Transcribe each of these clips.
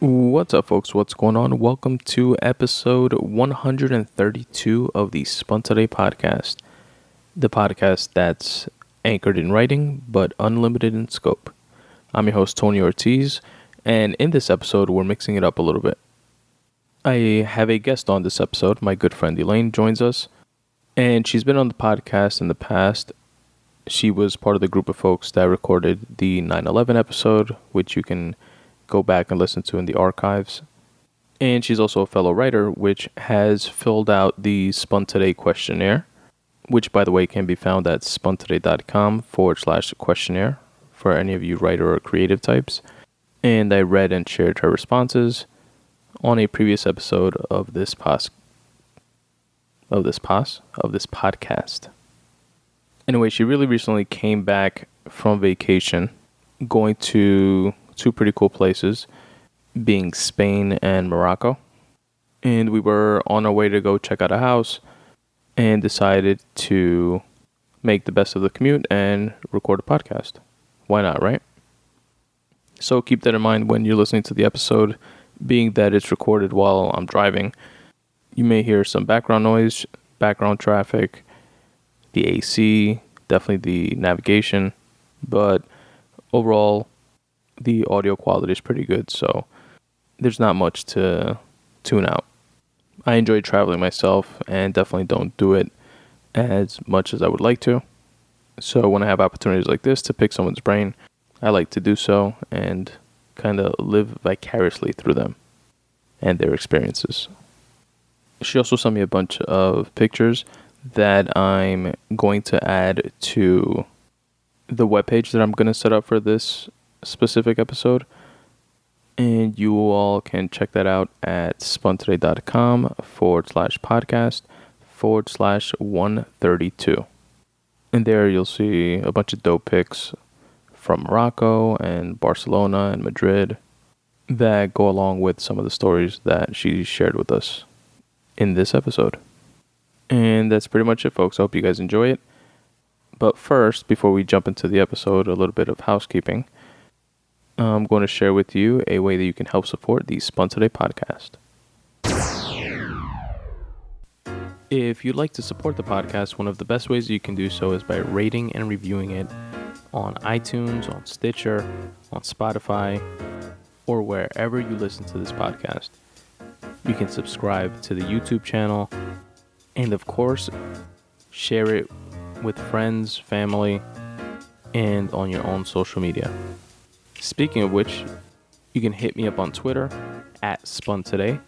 What's up, folks? What's going on? Welcome to episode 132 of the Spun Today Podcast, the podcast that's anchored in writing but unlimited in scope. I'm your host, Tony Ortiz, and in this episode, we're mixing it up a little bit. I have a guest on this episode. My good friend Elaine joins us, and she's been on the podcast in the past. She was part of the group of folks that recorded the 9/11 episode, which you can go back and listen to in the archives. And she's also a fellow writer, which has filled out the Spun Today questionnaire, which, by the way, can be found at spuntoday.com/questionnaire for any of you writer or creative types. And I read and shared her responses on a previous episode of this podcast. Anyway, she really recently came back from vacation, going to two pretty cool places, being Spain and Morocco. And we were on our way to go check out a house and decided to make the best of the commute and record a podcast. Why not, right? So keep that in mind when you're listening to the episode, being that it's recorded while I'm driving. You may hear some background noise, background traffic, the AC, definitely the navigation, but overall, the audio quality is pretty good, so there's not much to tune out. I enjoy traveling myself and definitely don't do it as much as I would like to. So when I have opportunities like this to pick someone's brain, I like to do so and kind of live vicariously through them and their experiences. She also sent me a bunch of pictures that I'm going to add to the webpage that I'm going to set up for this specific episode, and you all can check that out at spuntoday.com/podcast/132. And there you'll see a bunch of dope pics from Morocco and Barcelona and Madrid that go along with some of the stories that she shared with us in this episode. And that's pretty much it, folks. I hope you guys enjoy it. But first, before we jump into the episode, a little bit of housekeeping. I'm going to share with you a way that you can help support the Spun Today podcast. If you'd like to support the podcast, one of the best ways you can do so is by rating and reviewing it on iTunes, on Stitcher, on Spotify, or wherever you listen to this podcast. You can subscribe to the YouTube channel, and of course, share it with friends, family, and on your own social media. Speaking of which, you can hit me up on Twitter at Spun Today,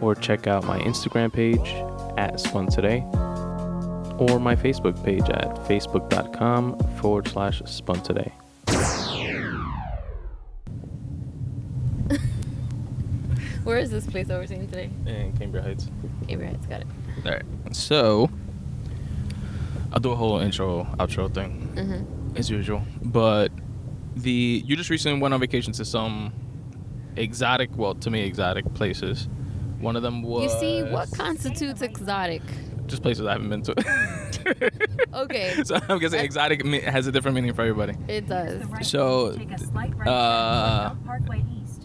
or check out my Instagram page at Spun Today, or my Facebook page at facebook.com/Spun Today. Where is this place that we're seeing today? In Cambria Heights. Cambria Heights, got it. All right. So, I'll do a whole intro, outro thing, as usual. But you just recently went on vacation to some exotic places. One of them was... You see, what constitutes exotic? Just places I haven't been to. Okay. So I'm guessing exotic has a different meaning for everybody. It does. So,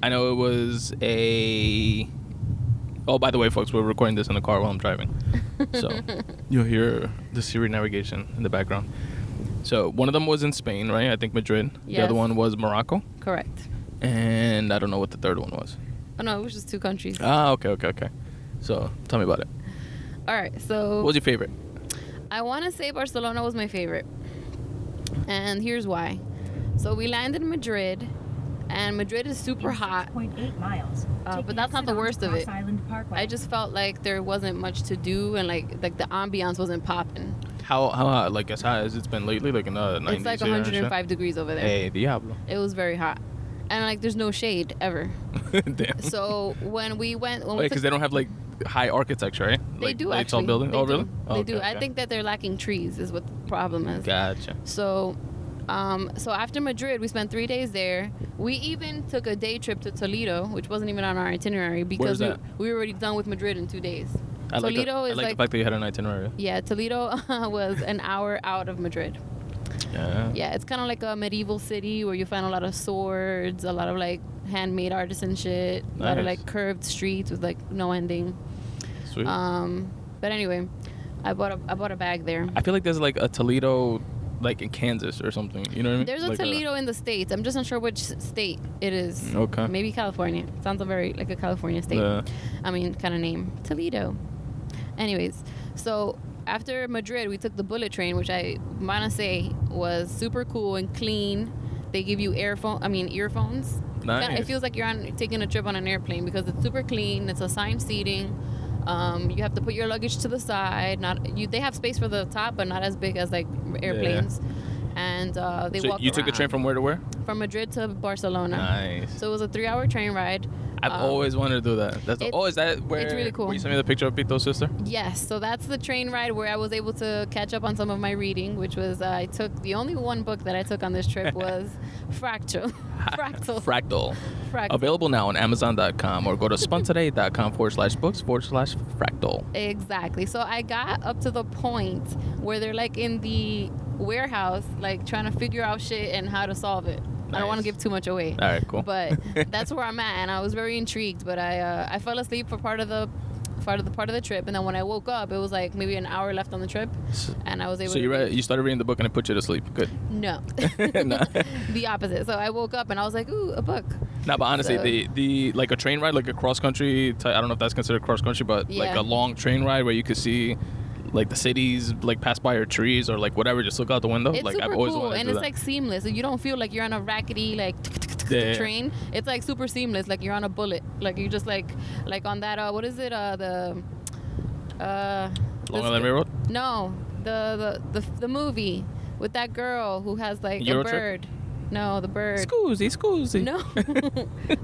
I know it was a... Oh, by the way, folks, we're recording this in the car while I'm driving. So you'll hear the Siri navigation in the background. So one of them was in Spain, right? I think Madrid. Yes. The other one was Morocco. Correct. And I don't know what the third one was. Oh, no, it was just two countries. Ah, okay. So tell me about it. All right, so... What was your favorite? I want to say Barcelona was my favorite. And here's why. So we landed in Madrid, and Madrid is super hot. 6.8 miles. But that's not the worst of it. I just felt like there wasn't much to do, and like the ambiance wasn't popping. How hot? Like as hot as it's been lately? Like in the 90s? It's like 105 degrees over there. Hey, Diablo. It was very hot. And like there's no shade ever. Damn. So when we went... Because they don't have like high architecture, right? They do like actually. Tall buildings? They Oh, really? do. Oh, They okay, do. okay. I think that they're lacking trees is what the problem is. Gotcha. So after Madrid, we spent 3 days there. We even took a day trip to Toledo, which wasn't even on our itinerary because we were already done with Madrid in 2 days. I like Toledo is the fact that you had an itinerary. Yeah, Toledo was an hour out of Madrid. Yeah. Yeah, it's kind of like a medieval city where you find a lot of swords, a lot of like handmade artisan shit. A lot of like curved streets with like no ending. Sweet. But anyway, I bought a bag there. I feel like there's like a Toledo, like in Kansas or something. You know what I mean? There's a like Toledo in the States. I'm just not sure which state it is. Okay. Maybe California. Sounds very like a California state. Yeah. I mean, kind of name. Toledo. Anyways, so after Madrid, we took the bullet train, which I want to say was super cool and clean. They give you earphones. Nice. It feels like you're taking a trip on an airplane because it's super clean. It's assigned seating. You have to put your luggage to the side. They have space for the top, but not as big as like airplanes. Yeah. And they walk. You took the train from where to where? From Madrid to Barcelona. Nice. So it was a 3-hour train ride. I've always wanted to do that. Is that where? It's really cool. Where you sent me the picture of Pito's sister? Yes. So that's the train ride where I was able to catch up on some of my reading, which was I took the only one book that I took on this trip was Fractal. Fractal. Available now on Amazon.com or go to spuntoday.com/books/fractal. Exactly. So I got up to the point where they're like in the warehouse, like trying to figure out shit and how to solve it. Nice. I don't want to give too much away. All right, cool. But that's where I'm at, and I was very intrigued. But I fell asleep for part of the trip, and then when I woke up, it was like maybe an hour left on the trip, and I was able. So you started reading the book and it put you to sleep. Good. No. No. The opposite. So I woke up and I was like, ooh, a book. No, but honestly, the like a train ride, like a cross country. I don't know if that's considered cross country, but like a long train ride where you could see like the cities like pass by or trees or like whatever, just look out the window. It's like super I've always cool, wanted to and do it's that. like seamless. You don't feel like you're on a rackety like train. It's like super seamless, like you're on a bullet. Like you just like on that what is it? Long Island Railroad? No, the movie with that girl who has like Euro a bird. Trip? No, the bird. Scoozy. No.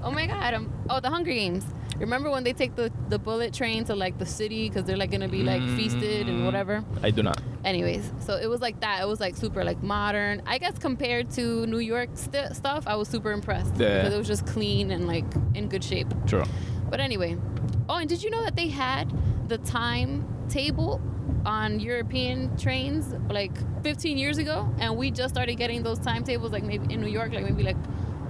Oh my God. The Hunger Games. Remember when they take the bullet train to like the city because they're like gonna be like feasted and whatever? I do not. Anyways, so it was like that. It was like super like modern. I guess compared to New York stuff, I was super impressed because it was just clean and like in good shape. True. But anyway. Oh, and did you know that they had the timetable on European trains like 15 years ago, and we just started getting those timetables like maybe in New York, like maybe like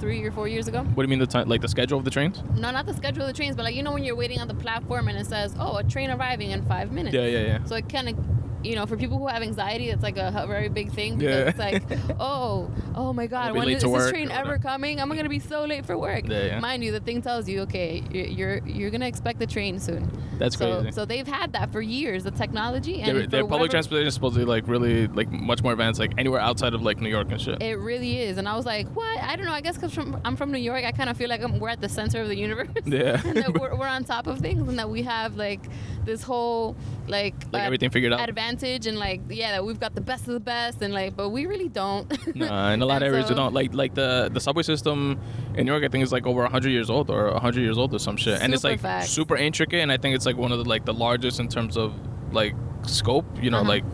3 or 4 years ago. What do you mean the time, like the schedule of the trains? No, not the schedule of the trains, but like, you know, when you're waiting on the platform and it says, oh, a train arriving in 5 minutes. Yeah. So it kind of, you know, for people who have anxiety, it's like a very big thing because it's like, oh my God, when is this train ever coming? I'm gonna be so late for work. Yeah. Mind you, the thing tells you, okay, you're gonna expect the train soon. That's crazy. So they've had that for years, the technology, and their public transportation is supposed to be like really like much more advanced, like anywhere outside of like New York and shit. It really is, and I was like, what? I don't know. I guess because I'm from New York, I kind of feel like we're at the center of the universe. Yeah. And that we're on top of things, and that we have like this whole like everything figured out, advantage, and like that we've got the best of the best, and like, but we really don't. Nah, in a lot of areas we don't. Like the subway system in New York, I think is like over 100 years old or 100 years old or some shit, and it's like super intricate, and I think it's like one of the largest in terms of like scope. You know, like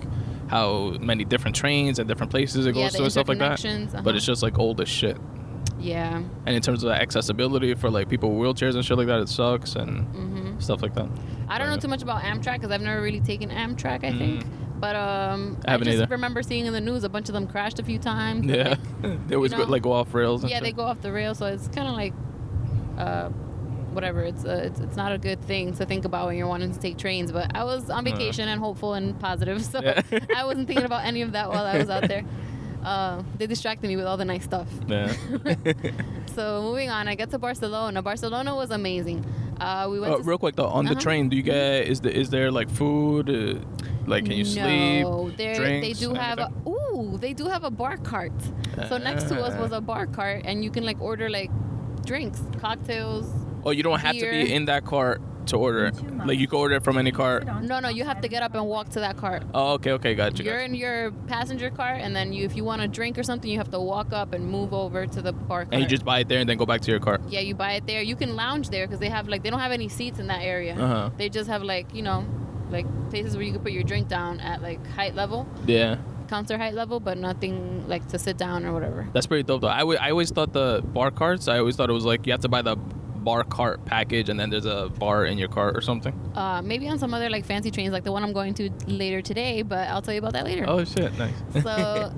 how many different trains and different places it goes to and stuff like that. But it's just like old as shit. Yeah. And in terms of accessibility for like people with wheelchairs and shit like that, it sucks and stuff like that. I don't know too much about Amtrak because I've never really taken Amtrak, I think. But I just remember seeing in the news a bunch of them crashed a few times. Yeah. They always go off rails. And shit. They go off the rails, so it's kind of like whatever. It's not a good thing to think about when you're wanting to take trains. But I was on vacation and hopeful and positive, so I wasn't thinking about any of that while I was out there. They distracted me with all the nice stuff. Yeah. So moving on, I get to Barcelona. Barcelona was amazing. We went real quick though, on the train, do you get is there like food? Like can you sleep? No, drinks, they do have a bar cart. So next to us was a bar cart, and you can like order like drinks, cocktails. Oh, you don't have to be in that cart to order it. Like you can order it from any cart. No, you have to get up and walk to that cart. Oh, okay, gotcha. You're in your passenger cart, and then if you want a drink or something, you have to walk up and move over to the bar cart. And you just buy it there and then go back to your cart. Yeah, you buy it there. You can lounge there because they don't have any seats in that area. They just have like places where you can put your drink down at like height level. Yeah. Counter height level, but nothing like to sit down or whatever. That's pretty dope though. I always thought the bar carts. I always thought it was like you have to buy the bar cart package and then there's a bar in your cart or something. Maybe on some other like fancy trains like the one I'm going to later today, but I'll tell you about that later. Oh shit, nice. So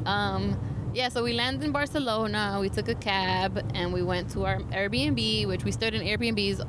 Yeah, so we landed in Barcelona. We took a cab and we went to our Airbnb, which we stayed in Airbnbs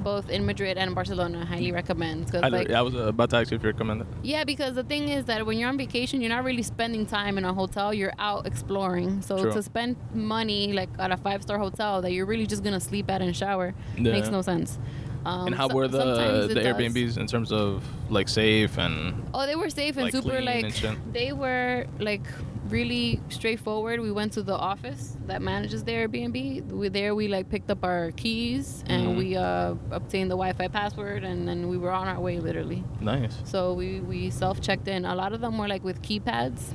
both in Madrid and Barcelona. Highly recommend. I was about to ask you if you recommend it. Yeah, because the thing is that when you're on vacation, you're not really spending time in a hotel. You're out exploring. So True. to spend money like at a 5-star hotel that you're really just gonna sleep at and shower makes no sense. And how were the Airbnbs in terms of like safe and? Oh, they were safe and like, super clean and shit? They were like really straightforward. We went to the office that manages the Airbnb. We like picked up our keys and we obtained the Wi-Fi password, and then we were on our way literally. Nice. So we self-checked in. A lot of them were like with keypads.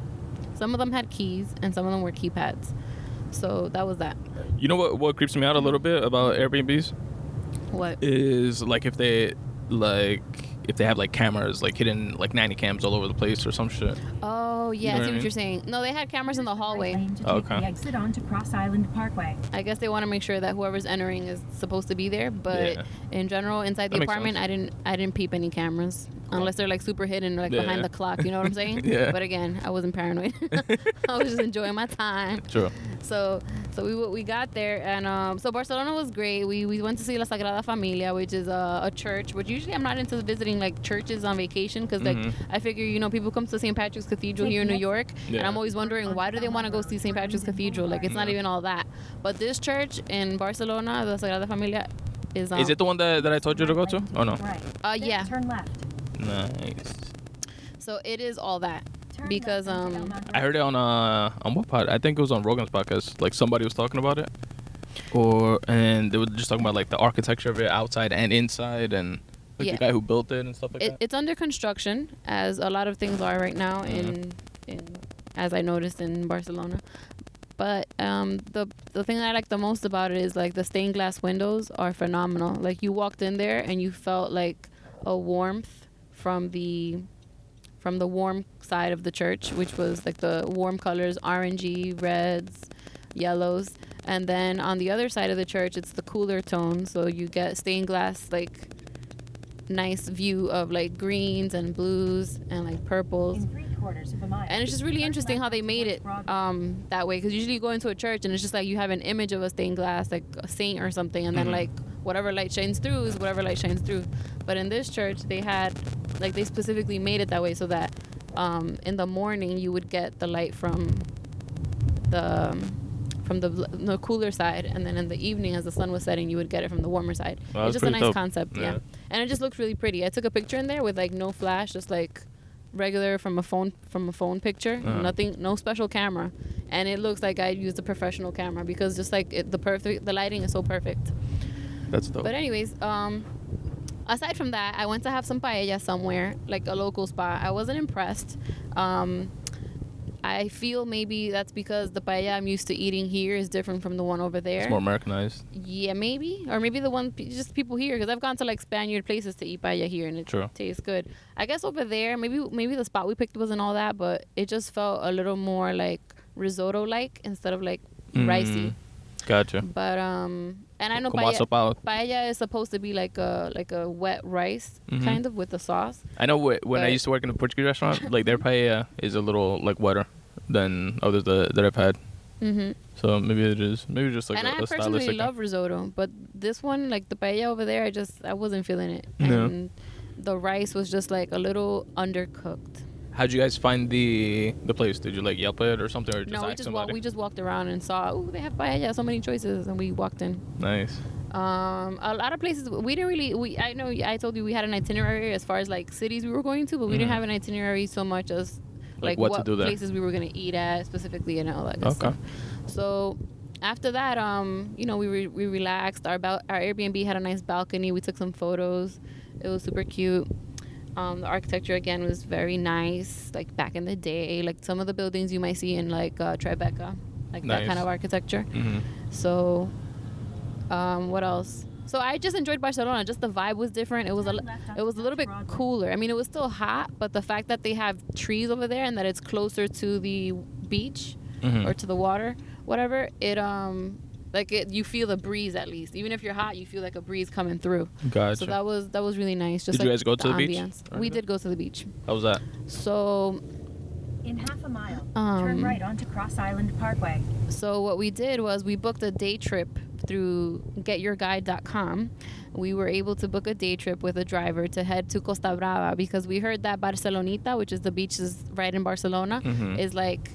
Some of them had keys and some of them were keypads. So that was that. You know what creeps me out a little bit about Airbnbs? What? Is like if they have like cameras, like hidden like nanny cams all over the place or some shit. Oh yeah, You know I see what I what you're mean? saying. No, they had cameras in the hallway. Okay. The exit onto Cross Island Parkway. I guess they want to make sure that whoever's entering is supposed to be there. But Yeah. in general, inside That the makes apartment, sense. I didn't peep any cameras unless they're like super hidden, like Yeah. behind the clock. You know what I'm saying? Yeah. But again, I wasn't paranoid. I was just enjoying my time. True. So we got there, and so Barcelona was great. We went to see La Sagrada Familia, which is a church. Which usually I'm not into visiting like churches on vacation because like I figure people come to St. Patrick's Cathedral here in New York, and Yeah. I'm always wondering why do they want to go see St. Patrick's Cathedral? Like it's not even all that. But this church in Barcelona, La Sagrada Familia, is Is it the one that I told you to go to? Oh no. Right. Then yeah. Turn left. Nice. So it is all that. Turn Because left onto Elmont I heard it on what pod? I think it was on Rogan's podcast. Like somebody was talking about it, and they were just talking about like the architecture of it, outside and inside, and like Yeah. the guy who built it and stuff like that. It's under construction, as a lot of things are right now in as I noticed in Barcelona. But the thing that I like the most about it is like the stained glass windows are phenomenal. Like you walked in there and you felt like a warmth from the warm side of the church, which was like the warm colors, orangey, reds, yellows. And then on the other side of the church, it's the cooler tones. So you get stained glass, like nice view of like greens and blues and like purples. In 3/4 of a mile. And it's just really interesting how they made it that way, because usually you go into a church and it's just like you have an image of a stained glass, like a saint or something, and then like whatever light shines through is whatever light shines through. But in this church, they specifically made it that way so that in the morning you would get the light from the cooler side, and then in the evening as the sun was setting you would get it from the warmer side. Wow, It's that's just a pretty nice dope. concept. Yeah. And it just looked really pretty. I took a picture in there with like no flash, just like regular from a phone picture, nothing, no special camera, and it looks like I used a professional camera because just like the lighting is so perfect. That's dope. But anyways, aside from that, I went to have some paella somewhere, like a local spot. I wasn't impressed. I feel maybe that's because the paella I'm used to eating here is different from the one over there. It's more Americanized. Yeah, maybe. Or maybe the one, just people here, because I've gone to like Spaniard places to eat paella here and it tastes good. I guess over there, maybe the spot we picked wasn't all that, but it just felt a little more like risotto-like instead of like ricey. Gotcha. But and I know Como asopado. paella is supposed to be like a wet rice kind of with the sauce. I know when I used to work in a Portuguese restaurant, like their paella is a little like wetter than others that I've had. So maybe it's just like and a I personally stylistic love risotto, but this one, like the paella over there, I wasn't feeling it. No. And the rice was just like a little undercooked. How'd you guys find the place? Did you like Yelp it or something, or just No, ask somebody? we just walked around and saw, oh, they have paella, so many choices, and we walked in. Nice. A lot of places we didn't really. I know I told you we had an itinerary as far as like cities we were going to, but we didn't have an itinerary so much as like what to what do there. places we were gonna eat at specifically and all that good stuff. So after that, we relaxed. Our Airbnb had a nice balcony. We took some photos. It was super cute. The architecture again was very nice, like back in the day, like some of the buildings you might see in like Tribeca, like that kind of architecture. So, what else? So I just enjoyed Barcelona. Just the vibe was different. It was a little bit cooler. I mean, it was still hot, but the fact that they have trees over there and that it's closer to the beach or to the water, whatever, you feel the breeze at least. Even if you're hot, you feel like a breeze coming through. Gotcha. So that was really nice. Just Did you guys go to the beach? ambience. We did go to the beach. How was that? So In half a mile, Turn right onto Cross Island Parkway. So what we did was we booked a day trip through getyourguide.com. We were able to book a day trip with a driver to head to Costa Brava because we heard that Barcelonita, which is the beaches right in Barcelona, is like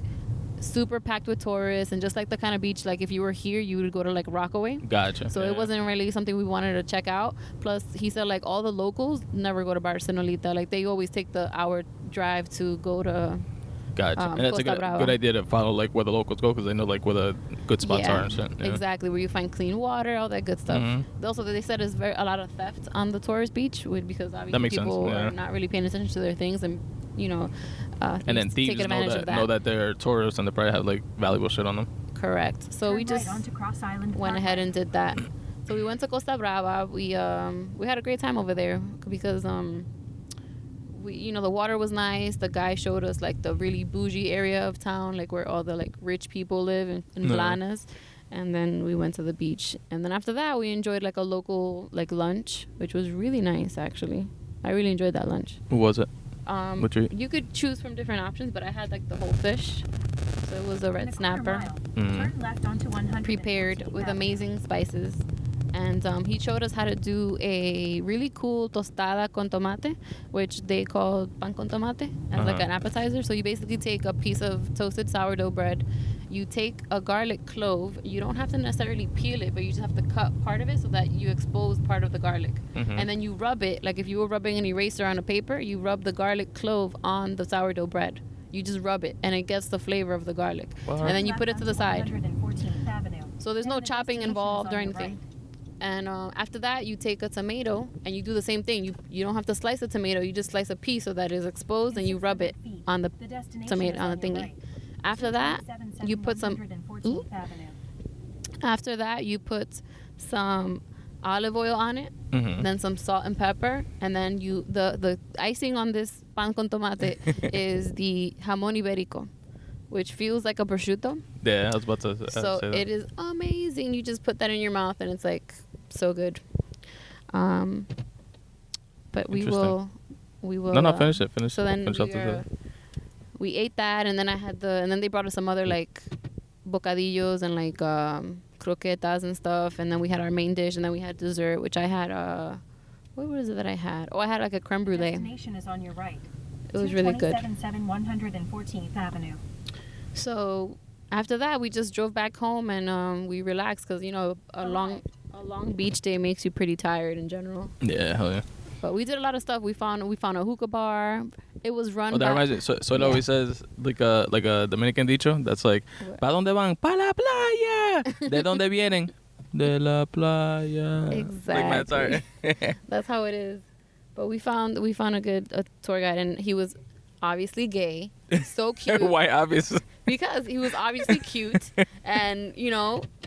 super packed with tourists, and just like the kind of beach, like if you were here you would go to like Rockaway. Gotcha. So it wasn't really something we wanted to check out. Plus he said like all the locals never go to Barcelonita. Like they always take the hour drive to go to Gotcha. And that's Costa a Brava. good idea to follow like where the locals go, because they know like where the good spots are and shit. Yeah. Exactly, where you find clean water, all that good stuff. Also, they said there's a lot of theft on the tourist beach, because obviously people are not really paying attention to their things, and and then thieves know that they're tourists and they probably have like valuable shit on them. Correct. So we just went ahead and did that. So we went to Costa Brava. We had a great time over there because the water was nice. The guy showed us like the really bougie area of town, like where all the like rich people live in Blanes. And then we went to the beach. And then after that, we enjoyed like a local like lunch, which was really nice actually. I really enjoyed that lunch. What was it? You could choose from different options, but I had like the whole fish. So it was a red snapper, Turn left onto 100 prepared with amazing spices. And he showed us how to do a really cool tostada con tomate, which they call pan con tomate, as like an appetizer. So you basically take a piece of toasted sourdough bread, you take a garlic clove, you don't have to necessarily peel it, but you just have to cut part of it so that you expose part of the garlic. And then you rub it, like if you were rubbing an eraser on a paper, you rub the garlic clove on the sourdough bread. You just rub it, and it gets the flavor of the garlic. And then you put it to the side. So there's no chopping involved or anything. And after that, you take a tomato and you do the same thing. You don't have to slice a tomato. You just slice a piece so that it's exposed, and you rub it on the tomato, on the thingy. After that, you put some. After that, you put some olive oil on it, then some salt and pepper, and then the icing on this pan con tomate is the jamón ibérico, which feels like a prosciutto. Yeah, I was about to so say that. It is amazing. You just put that in your mouth and it's like so good. But we will No, finish it. So then we ate that, and then and then they brought us some other like bocadillos and like croquetas and stuff, and then we had our main dish, and then we had dessert, which I had what was it that I had? Oh, I had like a creme brulee. Destination is on your right. It was really good. 114th Avenue. So after that, we just drove back home, and we relaxed because a long beach day makes you pretty tired in general. Yeah, hell yeah. But we did a lot of stuff. We found a hookah bar. It was run. Oh, that reminds me. So it always says like a Dominican dicho that's like, ¿Pa dónde van? Pa la playa. ¿De dónde vienen? De la playa. Exactly. That's how it is. But we found a tour guide, and he was obviously gay. So cute. Why obvious? Because he was obviously cute and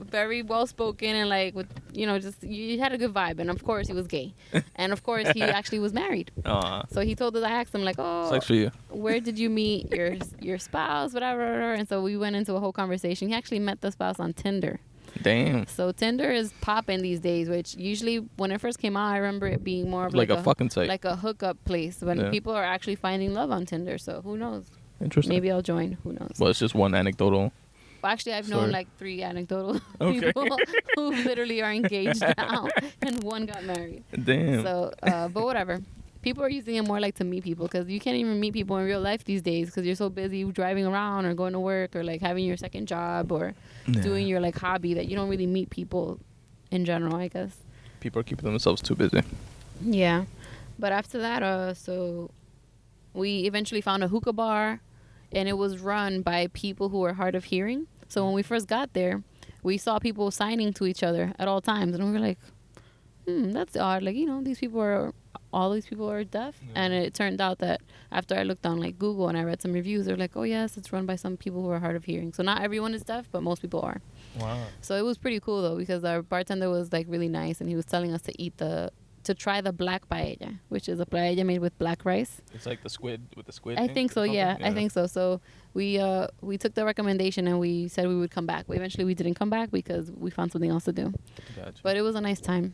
very well spoken, and like with just you had a good vibe, and of course he was gay, and of course he actually was married. So he told us, I asked him like, sucks for you. Where did you meet your spouse, whatever, and so we went into a whole conversation. He actually met the spouse on Tinder. Damn. So Tinder is popping these days, which usually when it first came out, I remember it being more of like a fucking site, like a hookup place when people are actually finding love on Tinder. So who knows? Interesting. Maybe I'll join. Who knows? Well, it's just one anecdotal. Well, actually, I've known like 3 anecdotal people who literally are engaged now, and one got married. Damn. So, but whatever. People are using it more like to meet people, because you can't even meet people in real life these days because you're so busy driving around or going to work or like having your second job or doing your like hobby that you don't really meet people in general, I guess. People are keeping themselves too busy. Yeah. But after that, so we eventually found a hookah bar, and it was run by people who were hard of hearing. So when we first got there, we saw people signing to each other at all times, and we were like, that's odd. Like, all these people are deaf. And it turned out that after I looked on like Google and I read some reviews, they're like, oh yes, it's run by some people who are hard of hearing. So not everyone is deaf, but most people are. Wow. So it was pretty cool though, because our bartender was like really nice, and he was telling us to try the black paella, which is a paella made with black rice. It's like the squid with the squid. I think so. Yeah, I think so. So we took the recommendation, and we said we would come back. But eventually we didn't come back because we found something else to do. Gotcha. But it was a nice time.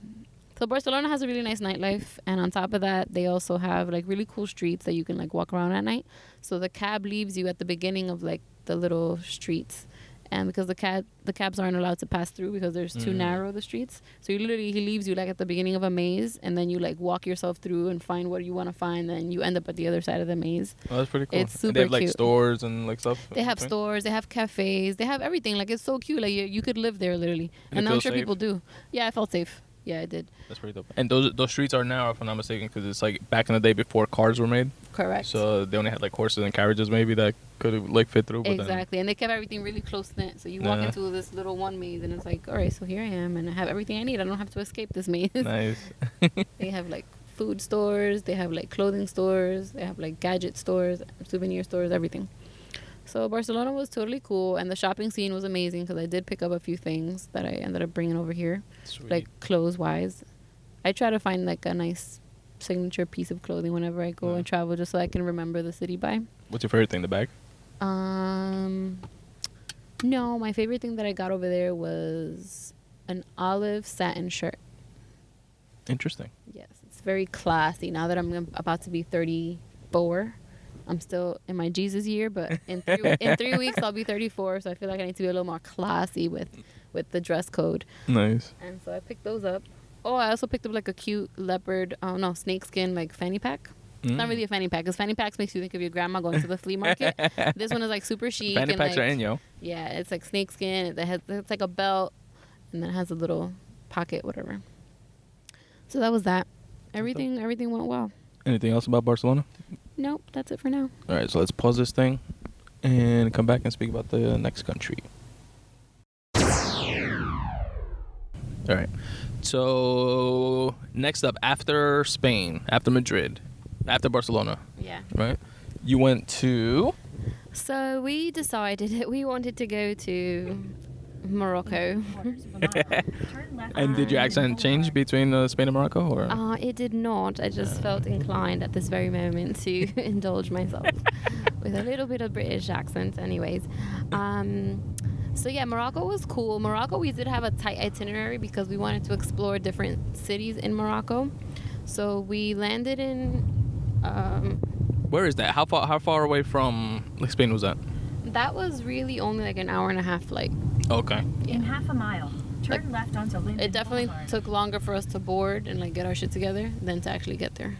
So Barcelona has a really nice nightlife, and on top of that, they also have like really cool streets that you can like walk around at night. So the cab leaves you at the beginning of like the little streets, and because the cabs aren't allowed to pass through because there's too narrow the streets. So he leaves you like at the beginning of a maze, and then you like walk yourself through and find what you want to find. Then you end up at the other side of the maze. Oh, that's pretty cool. It's super and they have like cute. stores and like stuff. They have stores, they have cafes, they have everything. Like it's so cute. Like you could live there literally, And and it I'm feels sure safe? people do. Yeah, I felt safe. Yeah, I did. That's pretty dope. And those streets are now, if I'm not mistaken, because it's like back in the day before cars were made. Correct. So they only had like horses and carriages maybe that could have like fit through. But Exactly, and they kept everything really close knit. So you walk Yeah. into this little one maze, and it's like, all right, so here I am, and I have everything I need. I don't have to escape this maze. Then, nice. They have like food stores, they have like clothing stores, they have like gadget stores, souvenir stores, everything. So Barcelona was totally cool, and the shopping scene was amazing because I did pick up a few things that I ended up bringing over here, Sweet. like clothes wise. I try to find like a nice signature piece of clothing whenever I go and travel, just so I can remember the city by. What's your favorite thing? The bag? No, my favorite thing that I got over there was an olive satin shirt. Interesting. Yes, it's very classy. Now that I'm about to be 34, I'm still in my Jesus year, but in 3 weeks I'll be 34, so I feel like I need to be a little more classy with the dress code. Nice. And so I picked those up. Oh, I also picked up like a cute leopard, snakeskin like fanny pack. It's not really a fanny pack, because fanny packs makes you think of your grandma going to the flea market. This one is like super chic. Fanny and, packs like, are in, yo. Yeah, it's like snakeskin. It's like a belt, and then it has a little pocket, whatever. So that was that. Everything went well. Anything else about Barcelona? Nope, that's it for now. All right, so let's pause this thing and come back and speak about the next country. All right. So next up, after Spain, after Madrid, after Barcelona, Yeah. right? You went to... So we decided that we wanted to go to Morocco. Quarters of a mile. Turn left And did your on accent change Boulevard. between Spain and Morocco? Or? It did not. I just felt inclined at this very moment to indulge myself with a little bit of British accent. Anyways. So yeah, Morocco was cool. Morocco, we did have a tight itinerary because we wanted to explore different cities in Morocco. So we landed in... Where is that? How far away from Spain was that? that was really only like an hour and a half flight. Okay. In half a mile, turn Like, left onto Linden It definitely Boulevard. took longer for us to board and like get our shit together than to actually get there.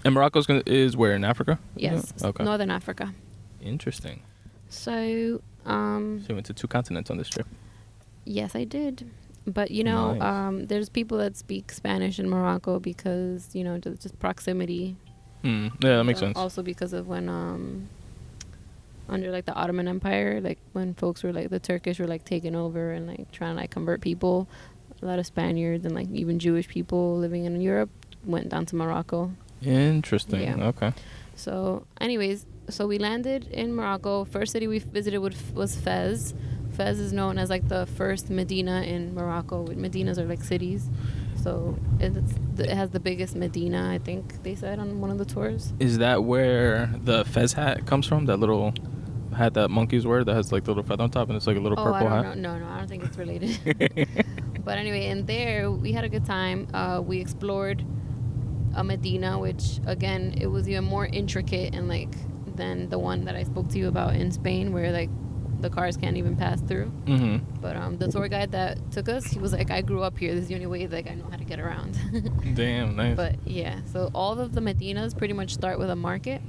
And Morocco is where, in Africa? Yes, Okay. Northern Africa. Interesting. So, So you went to 2 continents on this trip. yes, I did. But, you know, Nice. there's people that speak Spanish in Morocco because, you know, just proximity. Yeah, that makes sense. Also because of when, under, like, the Ottoman Empire, like, when folks were, like, the Turkish were, like, taking over and, like, trying to, like, convert people. A lot of Spaniards and, like, even Jewish people living in Europe went down to Morocco. Interesting. Yeah. Okay. So, anyways, so we landed in Morocco. First city we visited was Fez. Fez is known as like the first Medina in Morocco. Medinas are like cities. So it has the biggest Medina, I think they said on one of the tours. Is that where the Fez hat comes from? That little hat that monkeys wear that has like the little feather on top and it's like a little I purple don't hat? know. No, I don't think it's related. But anyway, in there we had a good time. We explored a Medina, which again it was even more intricate and like than the one that I spoke to you about in Spain, where like the cars can't even pass through. Mm-hmm. But the tour guide that took us, he was like, I grew up here. This is the only way like I know how to get around. Damn, nice. But yeah, so all of the Medinas pretty much start with a market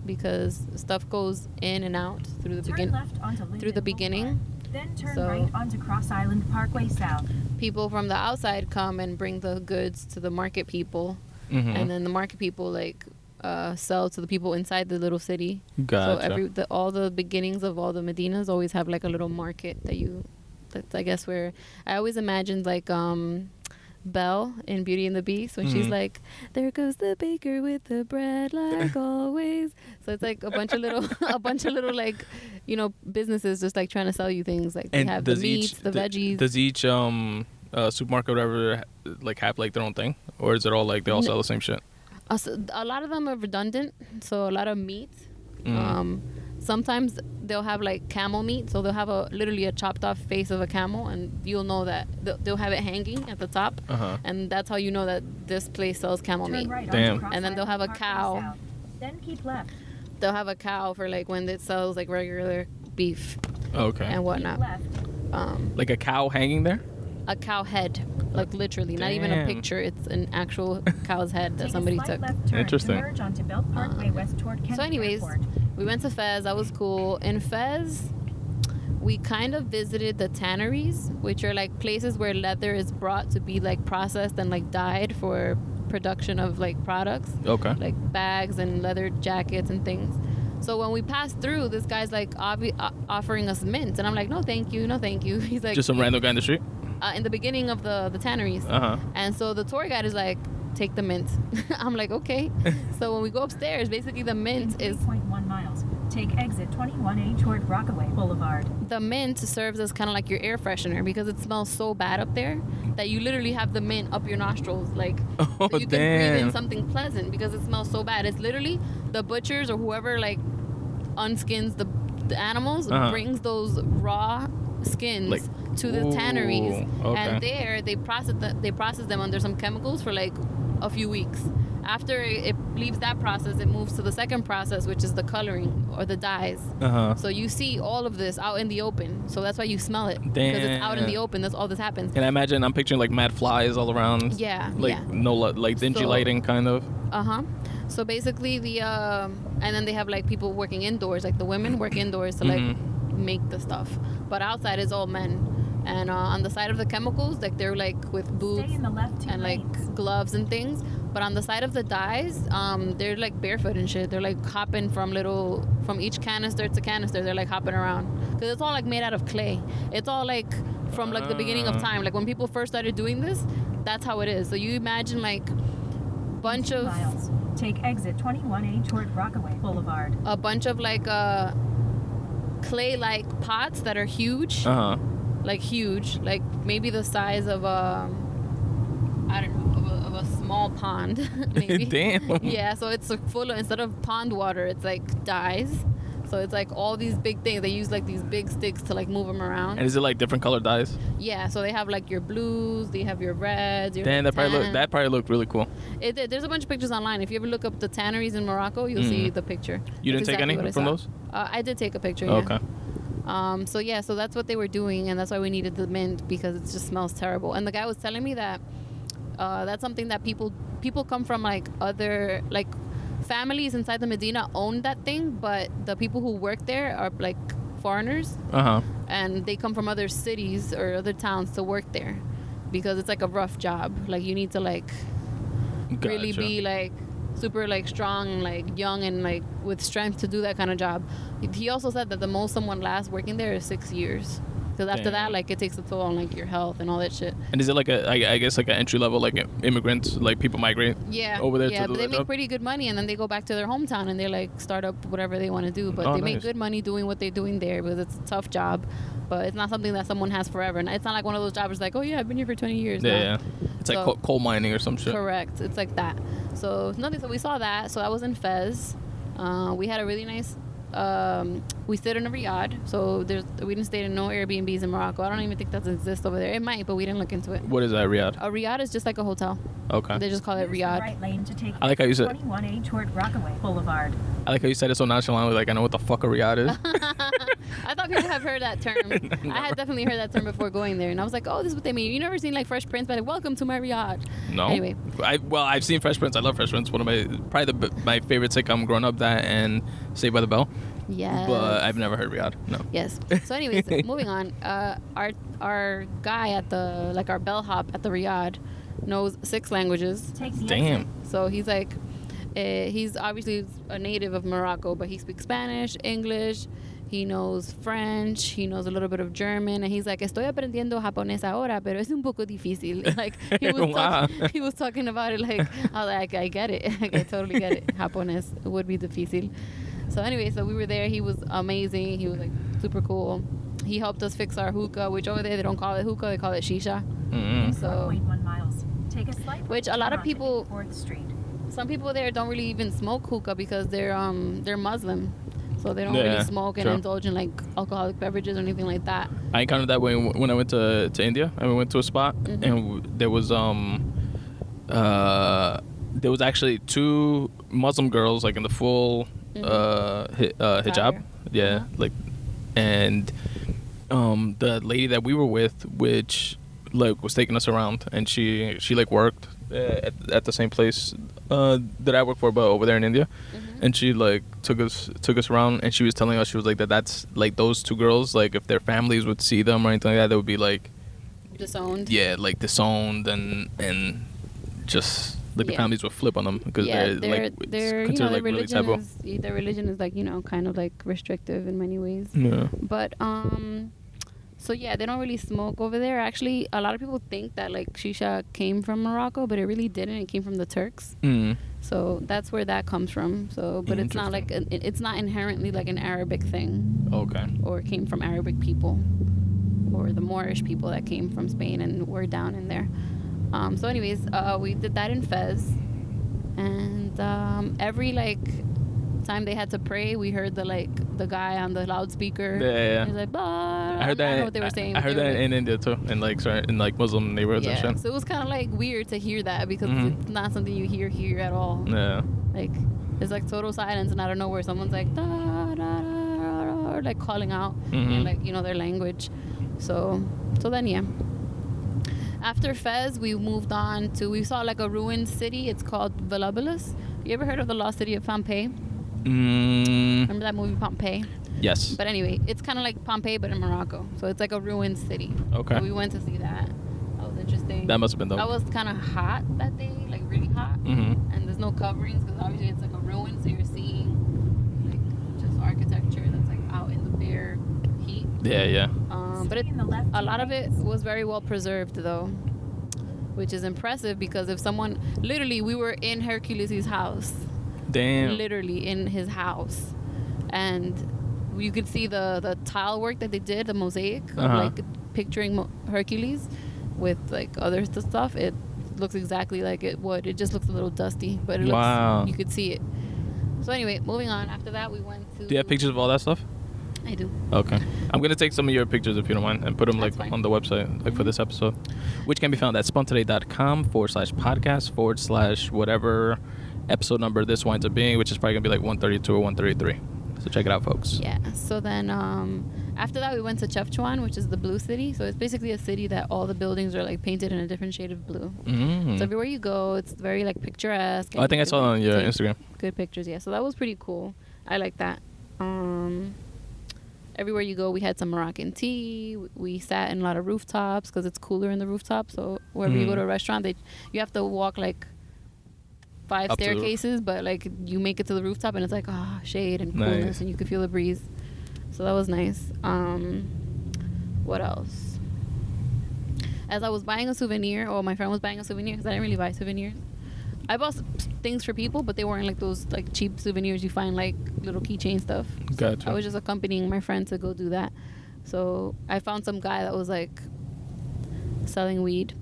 because stuff goes in and out through the Turn left onto Linden through the beginning. Boulevard. Then turn So- right onto Cross Island Parkway South. People from the outside come and bring the goods to the market people, Mm-hmm. and then the market people like sell to the people inside the little city. Gotcha. So all the beginnings of all the Medinas always have like a little market that's I guess where I always imagined like Belle in Beauty and the Beast when she's Mhm. like, there goes the baker with the bread like always. So it's like a bunch of little like, you know, businesses just like trying to sell you things. Like they have the meats, the veggies. Does each supermarket or whatever like have like their own thing, or is it all like they all sell the same shit? So a lot of them are redundant. So a lot of meat. Mm. sometimes they'll have like camel meat, so they'll have literally a chopped off face of a camel, and you'll know that they'll have it hanging at the top, and that's how you know that this place sells camel Turn meat. right Damn. onto Cross And then they'll have a Island cow. Parkway South. Then keep left. They'll have a cow for like when it sells like regular beef Okay. and Keep whatnot. left. Like a cow hanging there? A cow head, like literally, not even a Damn. picture. It's an actual cow's head that Take somebody a slight took. left turn Interesting. To merge onto Belt Parkway west toward Kennedy So anyways, Airport. we went to Fez. That was cool. In Fez, we kind of visited the tanneries, which are like places where leather is brought to be like processed and like dyed for production of like products, Okay. like bags and leather jackets and things. So when we passed through, this guy's like offering us mint, and I'm like, no, thank you, no, thank you. He's like, Just some random guy in the street? in the beginning of the tanneries. And so the tour guide is like, take the mint. I'm like, okay. So when we go upstairs, basically the mint is 3.1 miles. Take exit 21A toward Rockaway Boulevard. the mint serves as kind of like your air freshener because it smells so bad up there that you literally have the mint up your nostrils, like Oh, so you can breathe in damn. something pleasant because it smells so bad. It's literally the butchers or whoever like unskins the animals brings those raw skins Like, to the tanneries, ooh, okay. and there they process them under some chemicals for like a few weeks. After it leaves that process, it moves to the second process, which is the coloring or the dyes. So you see all of this out in the open, so that's why you smell it, because it's out in the Damn. open. That's all this happens. And I imagine I'm picturing like mad flies all around. Yeah, Like yeah. no like dingy So- lighting kind of. So basically and then they have like people working indoors, like the women work indoors to like make the stuff, but outside is all men. And on the side of the chemicals, like they're like with boots Stay in the left 2 and like lanes. gloves and things. But on the side of the dyes, they're like barefoot and shit. They're like hopping from each canister to canister. They're like hopping around because it's all like made out of clay. It's all like from like the beginning of time. Like when people first started doing this, that's how it is. So you imagine like bunch 2 of miles. Take exit 21A toward Rockaway Boulevard. a bunch of like clay-like pots that are huge, like huge, like maybe the size of I don't know, of a small pond, maybe. Damn. Yeah, so it's like full of, instead of pond water, it's like dyes. So it's like all these big things. They use like these big sticks to like move them around. And is it like different colored dyes? Yeah, so they have like your blues, they have your reds, your Damn, that tan. probably looked really cool. There's a bunch of pictures online. If you ever look up the tanneries in Morocco, you'll see the picture. You That's didn't take exactly any what I from saw. those? I did take a picture. Yeah. Okay. So yeah, so that's what they were doing, and that's why we needed the mint because it just smells terrible. And the guy was telling me that that's something that people come from like other like families inside the Medina own that thing, but the people who work there are like foreigners, and they come from other cities or other towns to work there because it's like a rough job. Like you need to like really Gotcha. be like super like strong, like young and like with strength to do that kind of job. He also said that the most someone lasts working there is 6 years. Because after that, Damn. like, it takes a toll on, like, your health and all that shit. And is it like I guess like an entry level, like immigrants, like people migrate over there yeah, to do but they that make job? pretty good money, and then they go back to their hometown and they, like, start up whatever they want to do. But Oh, they make nice. good money doing what they're doing there because it's a tough job. But it's not something that someone has forever. And it's not like one of those jobs like, oh, yeah, I've been here for 20 years. Yeah, No. yeah. It's like So- coal mining or some shit. Correct. It's like that. So nothing. So we saw that. So I was in Fez. We had a really nice. We stayed in a riad. So we didn't stay in no Airbnbs in Morocco. I don't even think that exists over there. It might, but we didn't look into it. What is that, Riyadh? A riad is just like a hotel. Okay. They just call it Use the riad. right lane to take I like how you said- 21A toward Rockaway Boulevard. I like how you said it so nonchalantly, like I know what the fuck a Riyadh is. I thought people have heard that term. I had definitely heard that term before going there, and I was like, "Oh, this is what they mean." You never seen like Fresh Prince, but like, "Welcome to my riad." No. Anyway. I've seen Fresh Prince. I love Fresh Prince. One of my favorite sitcom growing up. That and Saved by the Bell. Yes. But I've never heard Riyadh. No. Yes. So, anyways, moving on. Our guy at our bellhop at the riad knows 6 languages. Take the Damn. exit. So he's like, he's obviously a native of Morocco, but he speaks Spanish, English. He knows French. He knows a little bit of German, and he's like, "Estoy aprendiendo japonés ahora, pero es un poco difícil." Like Wow. he was talking about it. Like I was like, "I get it. Like, I totally get it. Japonés would be difícil." So anyway, so we were there. He was amazing. He was like super cool. He helped us fix our hookah, which over there they don't call it hookah, they call it shisha. Mm-mm. So 4.1 miles. Take a slight Which a lot of turn onto people- 4th Street. some people there don't really even smoke hookah because they're Muslim. So they don't really smoke and indulge in like alcoholic beverages or anything like that. I encountered that when I went to India, and we went to a spot, and there was actually 2 Muslim girls like in the full hijab, like, and the lady that we were with, which like was taking us around, and she like worked at the same place that I work for, but over there in India. And she like took us around, and she was telling us, she was like that's like those 2 girls, like if their families would see them or anything like that, they would be like disowned. Yeah, like disowned, and just like the families would flip on them because they're considered like really taboo. Their religion is like kind of like restrictive in many ways. Yeah. But so yeah, they don't really smoke over there. Actually, a lot of people think that like shisha came from Morocco, but it really didn't. It came from the Turks. So that's where that comes from. So, but it's not like it's not inherently like an Arabic thing. Okay. Or it came from Arabic people, or the Moorish people that came from Spain and were down in there. So, anyways, we did that in Fez, and every like time they had to pray, we heard the guy on the loudspeaker. Yeah. He's like, bah. I heard that. I don't know what they were saying. I heard that in India too, in like Muslim neighborhoods and shit. So it was kind of like weird to hear that because it's not something you hear here at all. Yeah. Like it's like total silence, and out of nowhere, someone's like da da da, da or like calling out in like their language. So then yeah. After Fez, we moved on to, we saw like a ruined city. It's called Volubilis. You ever heard of the lost city of Pompeii? Remember that movie Pompeii? Yes. But anyway, it's kind of like Pompeii, but in Morocco. So it's like a ruined city. Okay. So we went to see that. That was interesting. That must have been dope. That was kind of hot that day, like really hot. And there's no coverings because obviously it's like a ruin. So you're seeing like just architecture that's like out in the bare heat. Yeah. But a lot of it was very well preserved though, which is impressive because if someone, literally we were in Hercules' house. Damn. Literally in his house. And you could see the tile work that they did, the mosaic of like picturing Hercules with like other stuff. It looks exactly like it would. It just looks a little dusty, but it looks, you could see it. So anyway, moving on. After that, we went to... Do you have pictures of all that stuff? I do. Okay. I'm going to take some of your pictures if you don't mind and put them like on the website like for this episode, which can be found at spuntoday.com/podcast/ whatever episode number this winds up being, which is probably going to be like 132 or 133. So check it out, folks. Yeah. So then after that, we went to Chefchaouen, which is the blue city. So it's basically a city that all the buildings are like painted in a different shade of blue. So everywhere you go, it's very like picturesque. I think I saw it on your Instagram. Good pictures, yeah. So that was pretty cool. I like that. Everywhere you go, we had some Moroccan tea. We sat in a lot of rooftops because it's cooler in the rooftop. So wherever you go to a restaurant, you have to walk like 5 staircases, but like you make it to the rooftop and it's like shade and coolness, and you can feel the breeze. So that was nice. What else? As I was buying a souvenir, my friend was buying a souvenir because I didn't really buy souvenirs. I bought things for people, but they weren't like those like cheap souvenirs you find like little keychain stuff. Gotcha. So I was just accompanying my friend to go do that. So I found some guy that was like selling weed.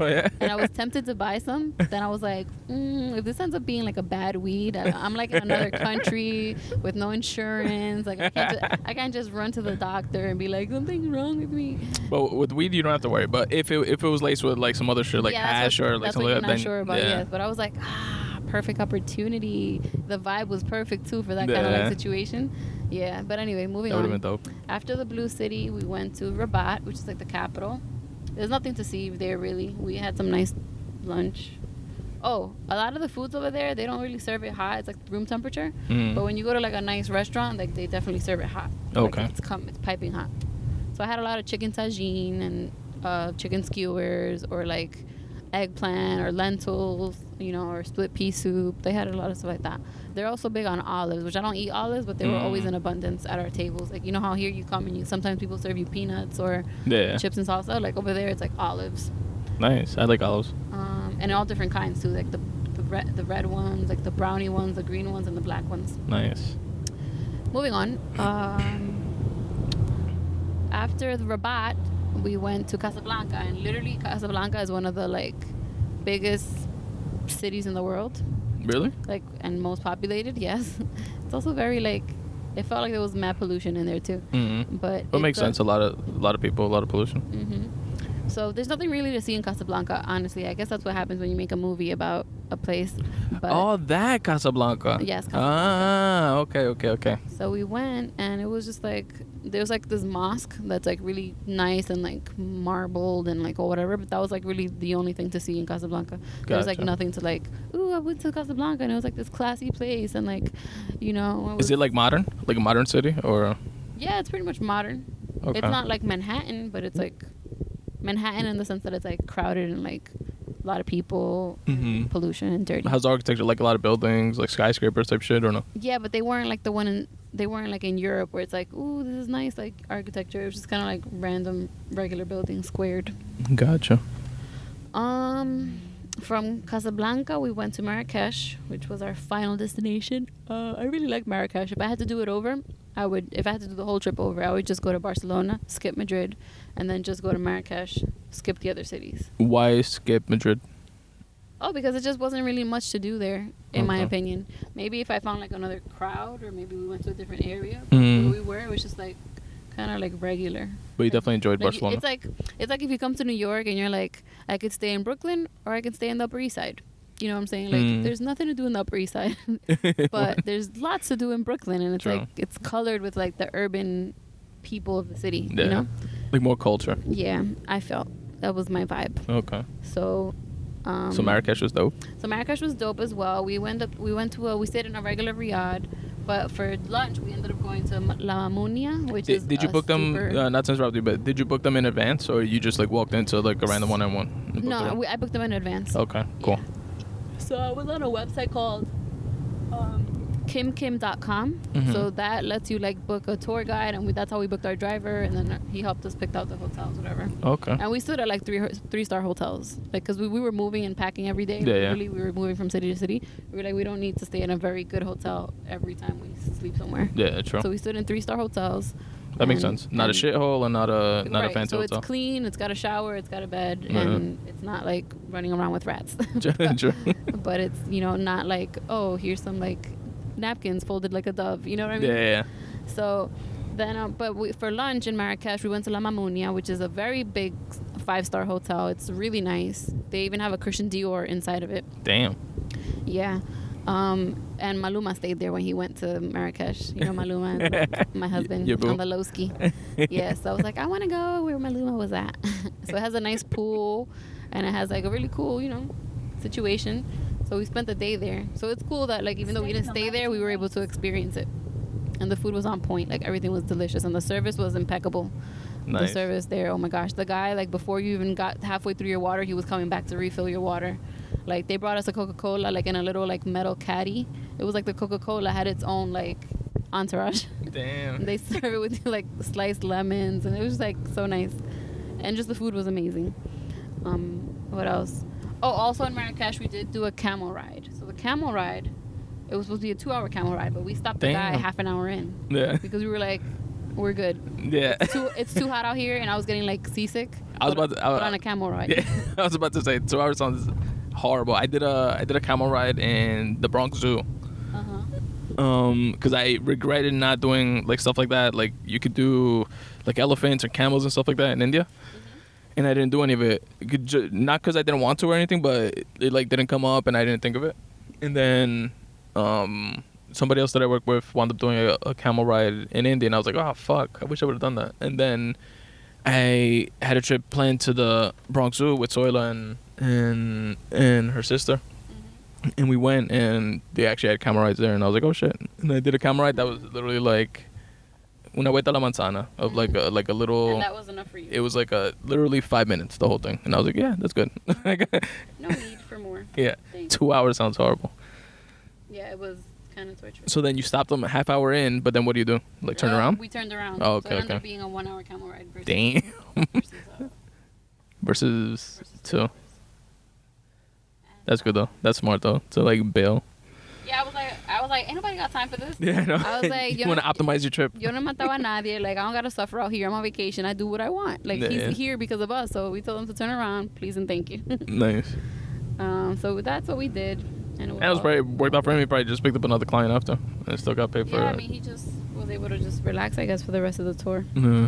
Oh yeah. And I was tempted to buy some, but then I was like, if this ends up being like a bad weed, I'm like in another country with no insurance. Like I can't just run to the doctor and be like, something's wrong with me. But with weed, you don't have to worry. But if it was laced with like some other shit, like hash or like something like that, then sure about, yes. But I was like, perfect opportunity. The vibe was perfect too for that kind of like situation. Yeah. But anyway, moving on. That would have been dope. After the blue city, we went to Rabat, which is like the capital. There's nothing to see there, really. We had some nice lunch. A lot of the foods over there, they don't really serve it hot. It's like room temperature. But when you go to like a nice restaurant, like they definitely serve it hot. Okay. Like it's piping hot. So I had a lot of chicken tagine and chicken skewers or like eggplant or lentils, or split pea soup. They had a lot of stuff like that. They're also big on olives, which I don't eat olives, but they were always in abundance at our tables. Like, how here you come and sometimes people serve you peanuts or chips and salsa. Like over there, it's like olives. Nice. I like olives. And all different kinds too, like the red ones, like the brownie ones, the green ones, and the black ones. Nice. Moving on. After the Rabat, we went to Casablanca, and literally Casablanca is one of the like biggest cities in the world. Really? Like, and most populated, yes. It's also very like It felt like there was mad pollution in there too. Mm-hmm. But it makes sense. A lot of people, a lot of pollution. Mm-hmm. So there's nothing really to see in Casablanca, honestly. I guess that's what happens when you make a movie about a place. But that Casablanca. Yes, Casablanca. Okay. So we went, and it was just like, there's like this mosque that's like really nice and like marbled and like or whatever, but that was like really the only thing to see in Casablanca. There was like nothing to like, ooh, I went to Casablanca and it was like this classy place, and like, you know. Is it like modern? Like a modern city, or? Yeah, it's pretty much modern. Okay. It's not like Manhattan, but it's like Manhattan in the sense that it's like crowded and like a lot of people, and pollution and dirty. How's the architecture? Like a lot of buildings, like skyscrapers type shit, or no? Yeah, but they weren't like they weren't like in Europe where it's like, ooh, this is nice, like architecture. It was just kind of like random, regular buildings, squared. Gotcha. From Casablanca, we went to Marrakesh, which was our final destination. I really like Marrakesh. If I had to do it over, if I had to do the whole trip over, I would just go to Barcelona, skip Madrid, and then just go to Marrakesh, skip the other cities. Why skip Madrid? Oh, because it just wasn't really much to do there, in my opinion. Maybe if I found like another crowd, or maybe we went to a different area. But where we were, it was just like kind of like regular. But you definitely enjoyed Barcelona. It's like if you come to New York and you're like, I could stay in Brooklyn or I could stay in the Upper East Side. You know what I'm saying? Like, there's nothing to do in the Upper East Side, but there's lots to do in Brooklyn, and it's like it's colored with like the urban people of the city. Yeah. You know, like more culture. Yeah, I felt that was my vibe. Okay. So Marrakesh was dope. So Marrakesh was dope as well. We stayed in a regular riad, but for lunch we ended up going to La Mamounia, which is. Did you book them? Not to interrupt you, but did you book them in advance, or you just like walked into like a random one-on-one? No, I booked them in advance. Okay, cool. Yeah. So I was on a website called kimkim.com. So that lets you like book a tour guide, and that's how we booked our driver, and then he helped us pick out the hotels, whatever. Okay. And we stood at like three-star hotels, like because we were moving and packing every day. Yeah. Really, we were moving from city to city. We were like, we don't need to stay in a very good hotel every time we sleep somewhere. Yeah, true. So we stood in 3-star hotels. That makes sense. Not a shithole and not a fancy so hotel. So it's clean. It's got a shower. It's got a bed, and it's not like running around with rats. True. But it's not like, oh, here's some like napkins folded like a dove. You know what I mean? Yeah. So then, for lunch in Marrakesh, we went to La Mamounia, which is a very big 5-star hotel. It's really nice. They even have a Christian Dior inside of it. Damn. Yeah. And Maluma stayed there when he went to Marrakesh. You know Maluma, my husband, on the Lowski. Yeah, so I was like, I want to go where Maluma was at. So it has a nice pool, and it has like a really cool, situation. So we spent the day there. So it's cool that like even though we didn't stay there, we were able to experience it. And the food was on point. Like everything was delicious, and the service was impeccable. Nice. The service there, oh my gosh, the guy like before you even got halfway through your water, he was coming back to refill your water. Like they brought us a Coca-Cola like in a little like metal caddy. It was like the Coca-Cola had its own like entourage. Damn. They serve it with like sliced lemons, and it was like so nice. And just the food was amazing. What else? Oh, also in Marrakesh we did do a camel ride. So the camel ride, it was supposed to be a 2-hour camel ride, but we stopped the guy half an hour in. Yeah. Because we were like, we're good. Yeah. It's too hot out here, and I was getting like seasick. I was about to on a camel ride. Yeah. I was about to say 2 hours sounds horrible. I did a camel ride in the Bronx Zoo. Because I regretted not doing like stuff like that. Like you could do like elephants or camels and stuff like that in India, and I didn't do any of it. Not because I didn't want to or anything, but it like didn't come up, and I didn't think of it. And then somebody else that I work with wound up doing a camel ride in India, and I was like, oh fuck, I wish I would have done that. And then I had a trip planned to the Bronx Zoo with Soyla and her sister. And we went, and they actually had camel rides there, and I was like, oh shit. And I did a camel ride that was literally like una vuelta a la manzana of like a little. And that was enough for you. It was like literally 5 minutes, the whole thing, and I was like, yeah, that's good. No need for more. Yeah, 2 hours sounds horrible. Yeah, it was kind of torturous. So then you stopped them a half hour in, but then what do you do? Like turn around? We turned around. Oh, okay, so it ended up being a 1-hour camel ride. Versus 2. That's good though. That's smart though. To like bail. Yeah, I was like, ain't nobody got time for this. Yeah, I know. I was like, you want to optimize your trip. Yo no mataba a nadie. Like, I don't gotta suffer out here. I'm on vacation. I do what I want. Like, he's here because of us. So we told him to turn around, please and thank you. Nice. So that's what we did. And it was probably worked out for him. He probably just picked up another client after, and still got paid for it. Yeah, I mean, he just was able to just relax, I guess, for the rest of the tour. Mm-hmm.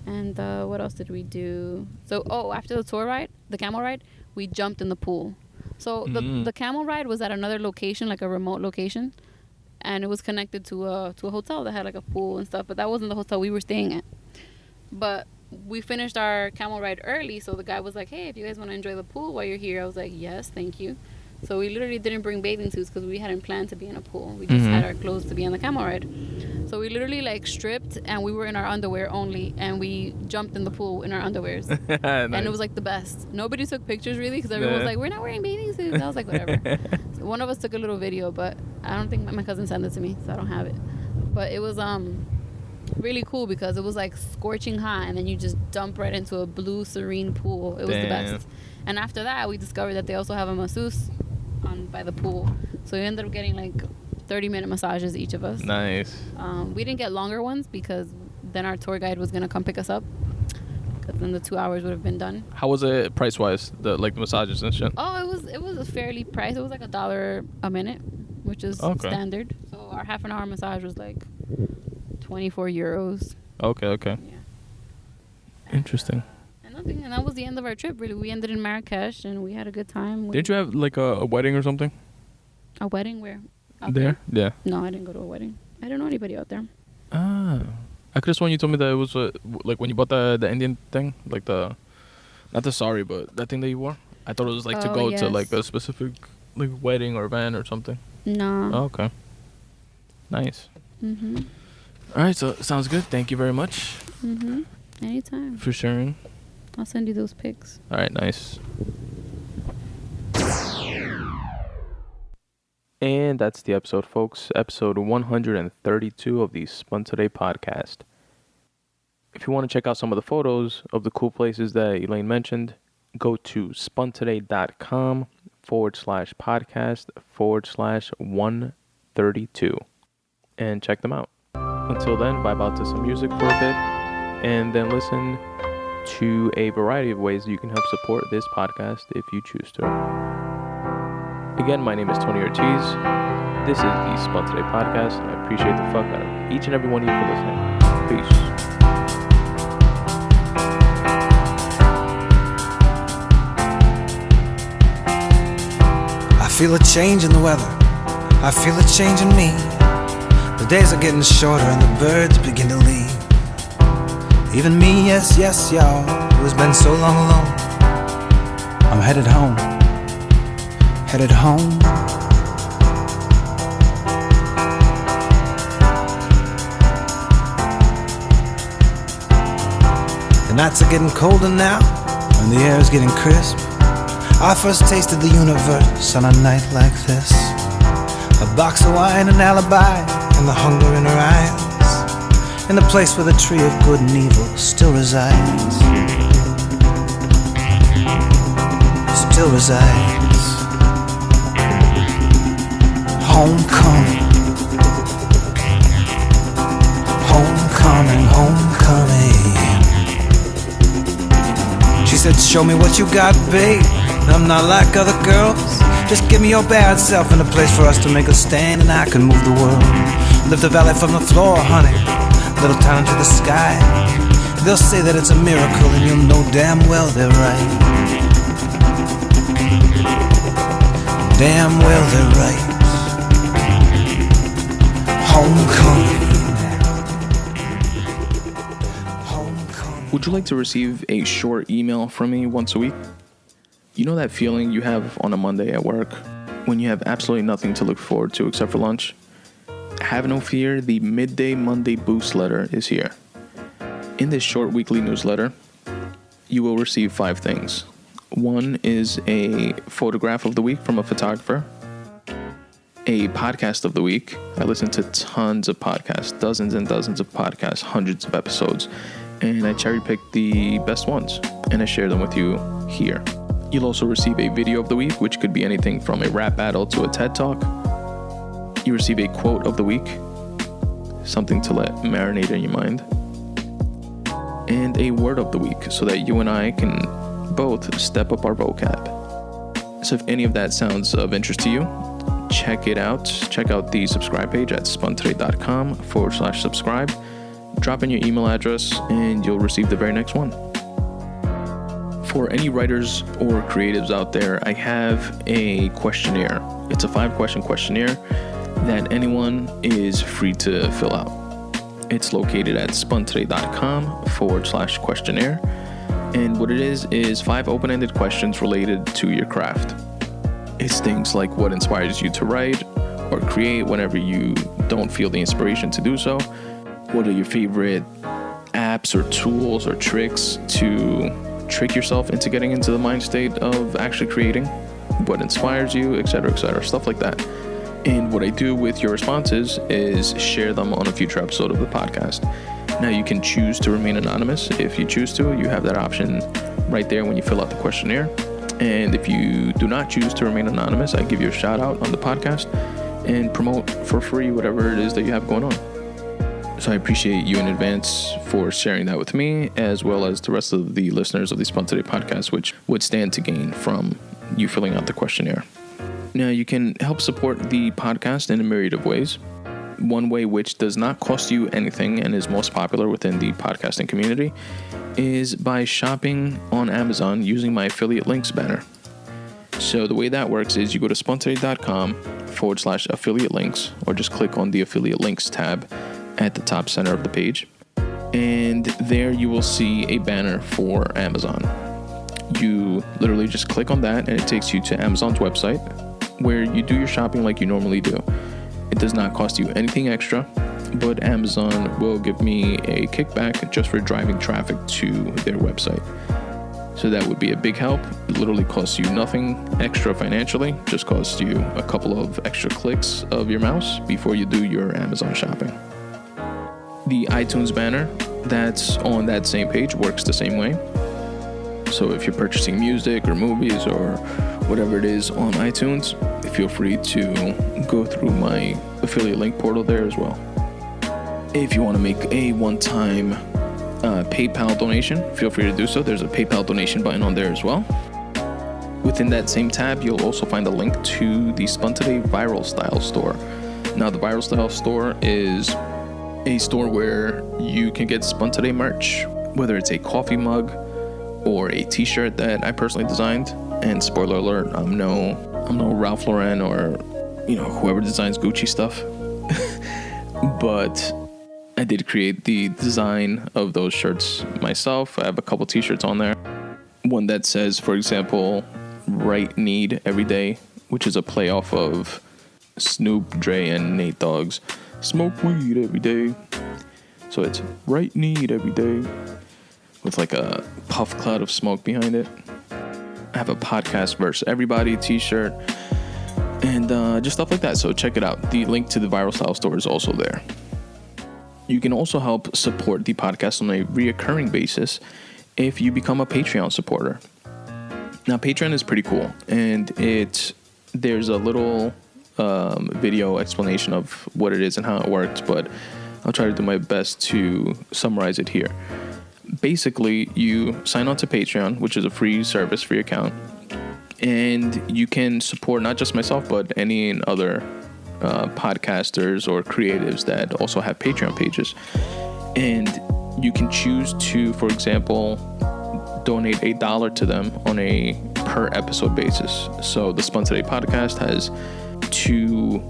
And what else did we do? So, after the tour ride, the camel ride, we jumped in the pool. So the camel ride was at another location, like a remote location, and it was connected to a hotel that had like a pool and stuff. But that wasn't the hotel we were staying at. But we finished our camel ride early, so the guy was like, "Hey, if you guys want to enjoy the pool while you're here," I was like, "Yes, thank you." So we literally didn't bring bathing suits because we hadn't planned to be in a pool. We just had our clothes to be on the camel ride. So we literally like stripped and we were in our underwear only, and we jumped in the pool in our underwears. Nice. And it was like the best. Nobody took pictures really because everyone was like, "We're not wearing bathing suits." I was like, whatever. So one of us took a little video, but I don't think my cousin sent it to me, so I don't have it. But it was really cool because it was like scorching hot, and then you just dump right into a blue serene pool. It was the best. And after that, we discovered that they also have a masseuse by the pool, so we ended up getting like 30-minute massages each of us. Nice. We didn't get longer ones because then our tour guide was gonna come pick us up, because then the 2 hours would have been done. How was it price wise, the massages and shit? It was a fairly priced. It was like $1 a minute, which is standard. So our half an hour massage was like 24 euros. Okay. Yeah. Interesting. And that was the end of our trip, really. We ended in Marrakesh, and we had a good time. Didn't you have like a wedding or something? A wedding where? Out there? Yeah. No, I didn't go to a wedding. I don't know anybody out there. Ah. I could have sworn you told me that it was like when you bought the Indian thing, like not the sari, but that thing that you wore. I thought it was like to go to like a specific like wedding or event or something. No. Oh, okay. Nice. Mm-hmm. All right, so sounds good. Thank you very much. Mm-hmm. Anytime. For sharing. I'll send you those pics. All right, nice. And that's the episode, folks. Episode 132 of the Spun Today Podcast. If you want to check out some of the photos of the cool places that Elaine mentioned, go to spuntoday.com/podcast/132 and check them out. Until then, vibe out to some music for a bit and then listen to a variety of ways you can help support this podcast if you choose to. Again, my name is Tony Ortiz. This is the Spun Today Podcast, and I appreciate the fuck out of each and every one of you for listening. Peace. I feel a change in the weather. I feel a change in me. The days are getting shorter and the birds begin to leave. Even me, yes, y'all, who has been so long alone. I'm headed home. Headed home. The nights are getting colder now, and the air is getting crisp. I first tasted the universe on a night like this. A box of wine, an alibi, and the hunger in her eyes. In the place where the tree of good and evil still resides. Still resides. Homecoming. Homecoming, homecoming. She said, show me what you got, babe. I'm not like other girls. Just give me your bad self in a place for us to make a stand, and I can move the world. Lift the valley from the floor, honey. Little town into the sky. They'll say that it's a miracle, and you'll know damn well they're right. Damn well they're right. Homecoming. Homecoming. Would you like to receive a short email from me once a week? You know that feeling you have on a Monday at work when you have absolutely nothing to look forward to except for lunch? Have no fear, the Midday Monday Boost letter is here. In this short weekly newsletter, you will receive 5 things. 1 is a photograph of the week from a photographer. A podcast of the week. I listen to tons of podcasts, dozens and dozens of podcasts, hundreds of episodes, and I cherry pick the best ones, and I share them with you here. You'll also receive a video of the week, which could be anything from a rap battle to a TED Talk. You receive a quote of the week, something to let marinate in your mind, and a word of the week so that you and I can both step up our vocab. So if any of that sounds of interest to you, check it out. Check out the subscribe page at spuntoday.com/subscribe. Drop in your email address and you'll receive the very next one. For any writers or creatives out there, I have a questionnaire. It's a 5-question questionnaire that anyone is free to fill out. It's located at spuntoday.com/questionnaire. And what it is 5 open-ended questions related to your craft. It's things like what inspires you to write or create whenever you don't feel the inspiration to do so. What are your favorite apps or tools or tricks to trick yourself into getting into the mind state of actually creating? What inspires you, etc., stuff like that. And what I do with your responses is share them on a future episode of the podcast. Now, you can choose to remain anonymous if you choose to. You have that option right there when you fill out the questionnaire. And if you do not choose to remain anonymous, I give you a shout out on the podcast and promote for free whatever it is that you have going on. So I appreciate you in advance for sharing that with me, as well as the rest of the listeners of the Spun Today Podcast, which would stand to gain from you filling out the questionnaire. Now, you can help support the podcast in a myriad of ways. One way, which does not cost you anything and is most popular within the podcasting community, is by shopping on Amazon using my affiliate links banner. So the way that works is you go to spuntoday.com/affiliate links, or just click on the affiliate links tab at the top center of the page. And there you will see a banner for Amazon. You literally just click on that and it takes you to Amazon's website where you do your shopping like you normally do. It does not cost you anything extra, but Amazon will give me a kickback just for driving traffic to their website. So that would be a big help. It literally costs you nothing extra financially, just costs you a couple of extra clicks of your mouse before you do your Amazon shopping. The iTunes banner that's on that same page works the same way. So if you're purchasing music or movies or whatever it is on iTunes, feel free to go through my affiliate link portal there as well. If you want to make a one-time PayPal donation, feel free to do so. There's a PayPal donation button on there as well. Within that same tab, you'll also find a link to the Spun Today Viral Style store. Now, the Viral Style store is a store where you can get Spun Today merch, whether it's a coffee mug or a t-shirt that I personally designed. And spoiler alert, I'm no Ralph Lauren or whoever designs Gucci stuff. But I did create the design of those shirts myself. I have a couple t-shirts on there. One that says, for example, Right Need Every Day, which is a play off of Snoop, Dre, and Nate Dogg's Smoke Weed Every Day. So it's Right Need Every Day with like a puff cloud of smoke behind it. I have a Podcast versus Everybody t-shirt and just stuff like that. So check it out. The link to the Viral Style store is also there. You can also help support the podcast on a reoccurring basis if you become a Patreon supporter. Now, Patreon is pretty cool, and there's a little video explanation of what it is and how it works, but I'll try to do my best to summarize it here. Basically, you sign on to Patreon, which is a free service, free account, and you can support not just myself, but any other podcasters or creatives that also have Patreon pages. And you can choose to, for example, donate $1 to them on a per episode basis. So the Spun Today Podcast has 2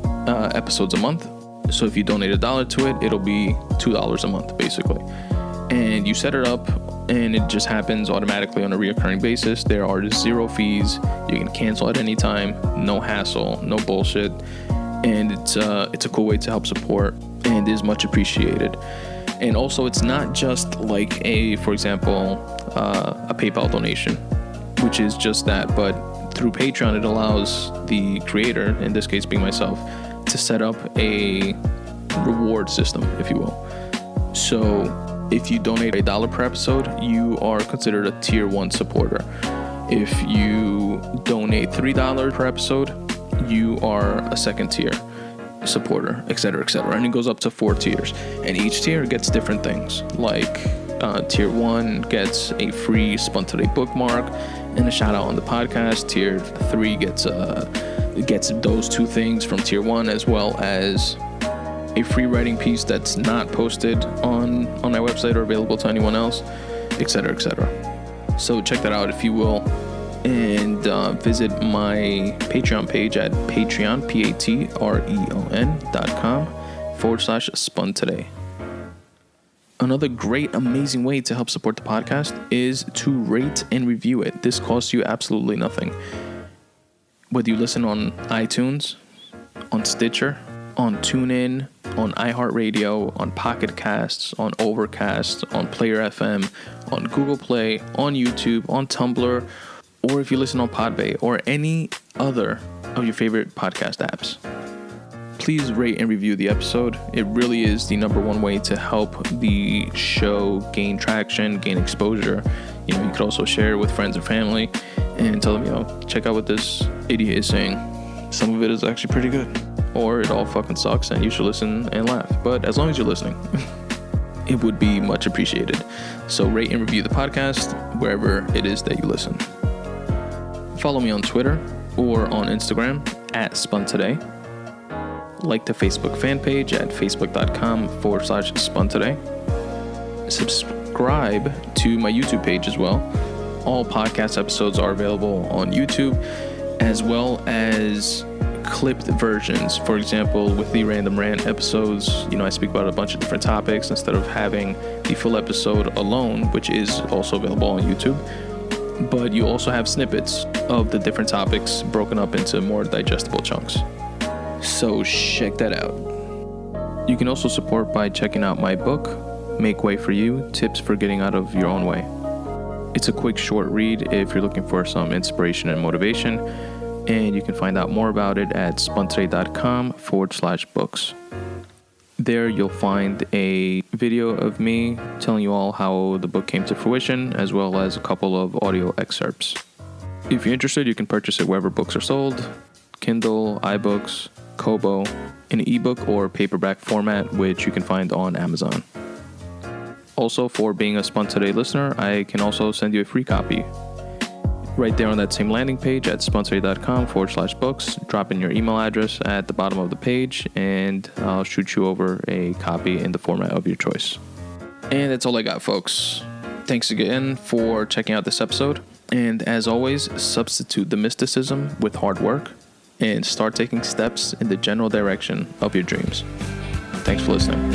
episodes a month. So if you donate $1 to it, it'll be $2 a month, basically. And you set it up, and it just happens automatically on a reoccurring basis. There are 0 fees. You can cancel at any time. No hassle, no bullshit. And it's a cool way to help support, and is much appreciated. And also, it's not just like for example, a PayPal donation, which is just that, but through Patreon, it allows the creator, in this case being myself, to set up a reward system, if you will. So if you donate $1 per episode, you are considered a tier 1 supporter. If you donate $3 per episode, you are a second tier supporter, etc., etc. And it goes up to 4 tiers. And each tier gets different things. Like tier 1 gets a free Spun Today bookmark and a shout out on the podcast. Tier 3 gets gets those two things from tier 1, as well as a free writing piece that's not posted on my website or available to anyone else, etc., etc. So check that out if you will, and visit my Patreon page at Patreon, patreon.com/Spun Today. Another great, amazing way to help support the podcast is to rate and review it. This costs you absolutely nothing. Whether you listen on iTunes, on Stitcher, on TuneIn, on iHeartRadio, on Pocket Casts, on Overcast, on Player FM, on Google Play, on YouTube, on Tumblr, or if you listen on Podbay or any other of your favorite podcast apps. Please rate and review the episode. It really is the number one way to help the show gain traction, gain exposure. You could also share it with friends and family and tell them, check out what this idiot is saying. Some of it is actually pretty good. Or it all fucking sucks and you should listen and laugh. But as long as you're listening, it would be much appreciated. So rate and review the podcast wherever it is that you listen. Follow me on Twitter or on Instagram at Spun Today. Like the Facebook fan page at facebook.com/Spun Today. Subscribe to my YouTube page as well. All podcast episodes are available on YouTube, as well as clipped versions. For example, with the Random Rant episodes, I speak about a bunch of different topics instead of having the full episode alone, which is also available on YouTube. But you also have snippets of the different topics broken up into more digestible chunks. So check that out. You can also support by checking out my book, Make Way for You, Tips for Getting Out of Your Own Way. It's a quick, short read if you're looking for some inspiration and motivation. And you can find out more about it at spuntoday.com/books. There you'll find a video of me telling you all how the book came to fruition, as well as a couple of audio excerpts. If you're interested, you can purchase it wherever books are sold: Kindle, iBooks, Kobo, in ebook or paperback format, which you can find on Amazon. Also, for being a Spun Today listener, I can also send you a free copy. Right there on that same landing page at spuntoday.com/books. Drop in your email address at the bottom of the page, and I'll shoot you over a copy in the format of your choice. And that's all I got, folks. Thanks again for checking out this episode. And as always, substitute the mysticism with hard work and start taking steps in the general direction of your dreams. Thanks for listening.